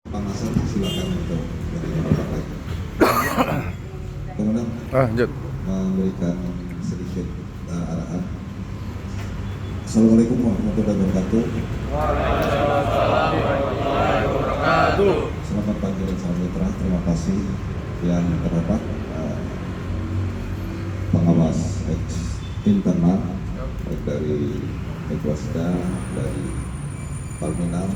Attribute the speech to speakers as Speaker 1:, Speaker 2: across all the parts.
Speaker 1: Panasan silakan untuk dari partai. Kemudian
Speaker 2: Lanjut.
Speaker 1: memberikan sedikit arahan. Assalamualaikum warahmatullahi wabarakatuh. Selamat pagi dan salam sejahtera. Terima kasih yang terhormat pengawas internal baik dari Ekwasda, dari Palminal,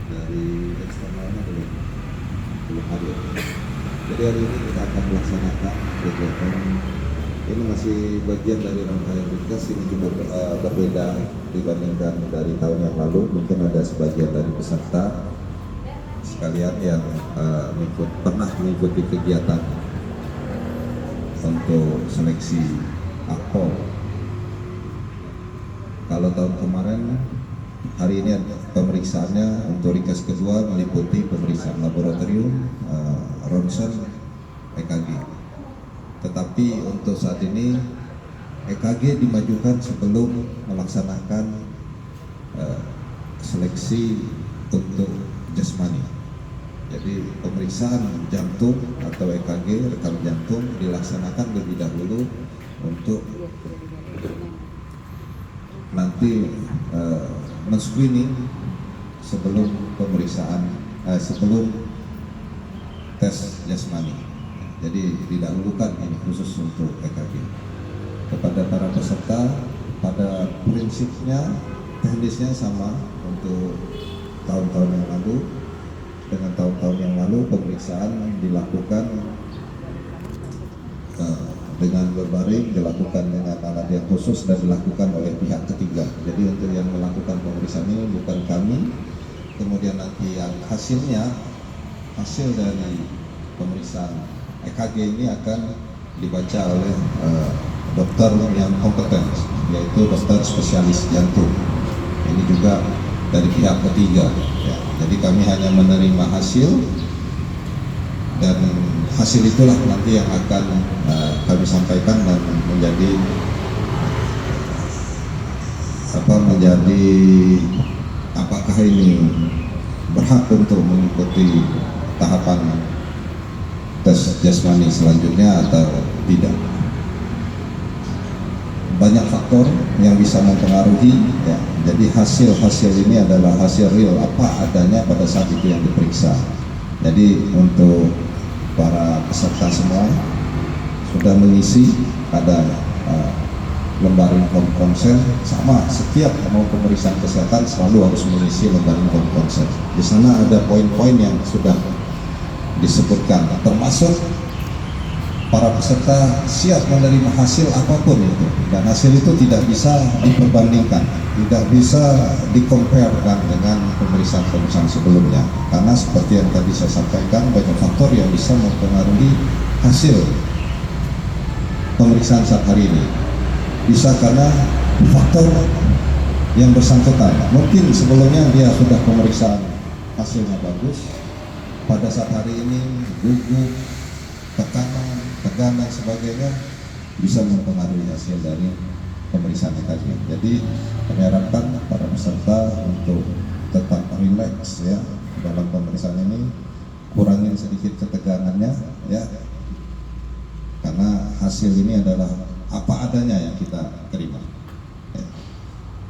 Speaker 1: dari eksternalnya belum hadir. Jadi hari ini kita akan melaksanakan kegiatan ini masih bagian dari rangkaian ringkas. Ini juga berbeda dibandingkan dari tahun yang lalu. Mungkin ada sebagian dari peserta sekalian yang pernah mengikuti kegiatan untuk seleksi akpol. Kalau tahun kemarin, hari ini pemeriksaannya untuk ringkas kedua meliputi pemeriksaan laboratorium, ronsen, EKG. Tetapi untuk saat ini EKG dimajukan sebelum melaksanakan seleksi untuk jasmani. Jadi pemeriksaan jantung atau EKG rekam jantung dilaksanakan lebih dahulu untuk nanti men-screening sebelum pemeriksaan sebelum tes jasmani. Jadi didahulukan ini khusus untuk EKG. Kepada para peserta, pada prinsipnya teknisnya sama untuk tahun-tahun yang lalu. Dengan tahun-tahun yang lalu pemeriksaan dilakukan dengan berbaring, dilakukan dengan alat yang khusus dan dilakukan oleh pihak ketiga. Jadi untuk yang melakukan pemeriksaan ini bukan kami. Kemudian nanti yang hasil dari pemeriksaan EKG ini akan dibaca oleh dokter yang kompeten, yaitu dokter spesialis jantung. Ini juga dari pihak ketiga. Ya. Jadi kami hanya menerima hasil, dan hasil itulah nanti yang akan kami sampaikan dan menjadi apakah ini berhak untuk mengikuti tahapan tes jasmani selanjutnya atau tidak. Banyak faktor yang bisa mempengaruhi, ya. Jadi hasil ini adalah hasil real apa adanya pada saat itu yang diperiksa. Jadi untuk para peserta semua sudah mengisi ada lembar inform konsen, sama setiap mau pemeriksaan kesehatan selalu harus mengisi lembar inform konsen. Di sana ada poin-poin yang sudah disebutkan, termasuk para peserta siap menerima hasil apapun itu, dan hasil itu tidak bisa diperbandingkan, tidak bisa dikomparekan dengan pemeriksaan sebelumnya, karena seperti yang tadi saya sampaikan banyak faktor yang bisa mempengaruhi hasil pemeriksaan saat hari ini. Bisa karena faktor yang bersangkutan, mungkin sebelumnya dia sudah pemeriksaan hasilnya bagus, pada saat hari ini gugup, tekanan, tegang dan sebagainya bisa mempengaruhi hasil dari pemeriksaan EKG. Jadi kami harapkan para peserta untuk tetap rileks ya dalam pemeriksaan ini, kurangin sedikit ketegangannya ya, karena hasil ini adalah apa adanya yang kita terima ya.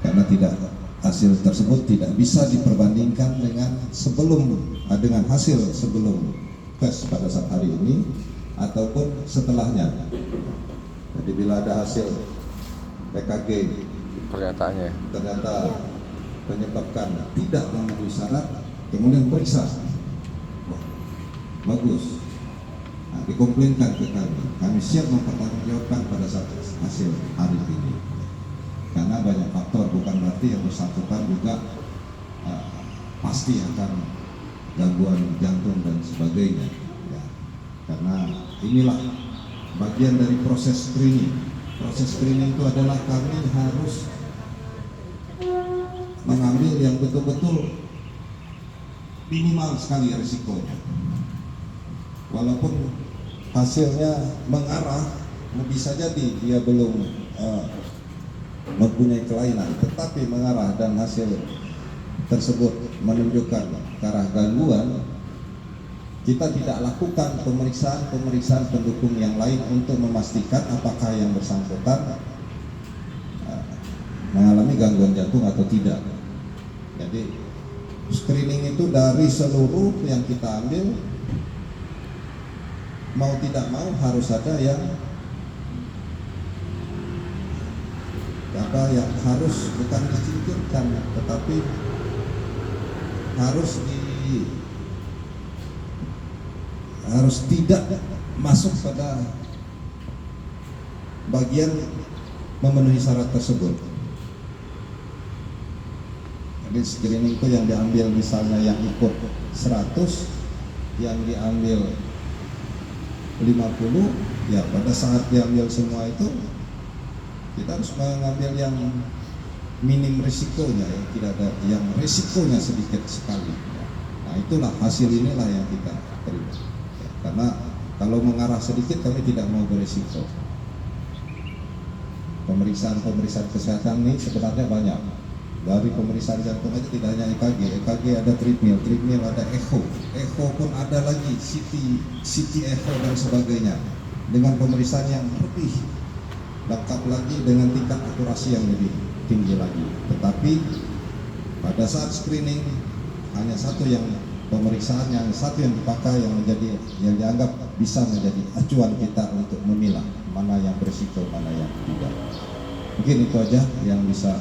Speaker 1: Karena hasil tersebut tidak bisa diperbandingkan dengan dengan hasil sebelum tes pada saat hari ini ataupun setelahnya. Jadi bila ada hasil EKG ternyata menyebabkan tidak memenuhi syarat, kemudian periksa, wah, bagus, nah, dikomplainkan ke kami siap mempertanggungjawabkan pada saat hasil hari ini. Karena banyak faktor, bukan berarti yang bersangkutan juga pasti akan gangguan jantung dan sebagainya ya. Karena inilah bagian dari proses screening. Proses screening itu adalah kami harus mengambil yang betul-betul minimal sekali risikonya. Walaupun hasilnya mengarah, bisa jadi dia belum mempunyai kelainan, tetapi mengarah dan hasil tersebut menunjukkan ke arah gangguan, kita tidak lakukan pemeriksaan pendukung yang lain untuk memastikan apakah yang bersangkutan mengalami gangguan jantung atau tidak. Jadi screening itu dari seluruh yang kita ambil, mau tidak mau harus ada yang harus bukan disingkirkan, tetapi harus tidak masuk pada bagian memenuhi syarat tersebut. Jadi screening itu yang diambil misalnya yang ikut 100, yang diambil 50, ya pada saat diambil semua itu kita harus mengambil yang minim risikonya, yang tidak ada, yang risikonya sedikit sekali. Nah itulah hasil inilah yang kita terima. Karena kalau mengarah sedikit kami tidak mau berisiko. Pemeriksaan kesehatan ini sebenarnya banyak. Dari pemeriksaan jantung aja tidak hanya EKG ada treadmill ada echo pun ada lagi, CT echo dan sebagainya, dengan pemeriksaan yang lebih lengkap lagi dengan tingkat akurasi yang lebih tinggi lagi. Tetapi pada saat screening hanya satu yang pemeriksaan, yang satu yang dipakai, yang dianggap bisa menjadi acuan kita untuk memilah mana yang berisiko, mana yang tidak. Mungkin itu aja yang bisa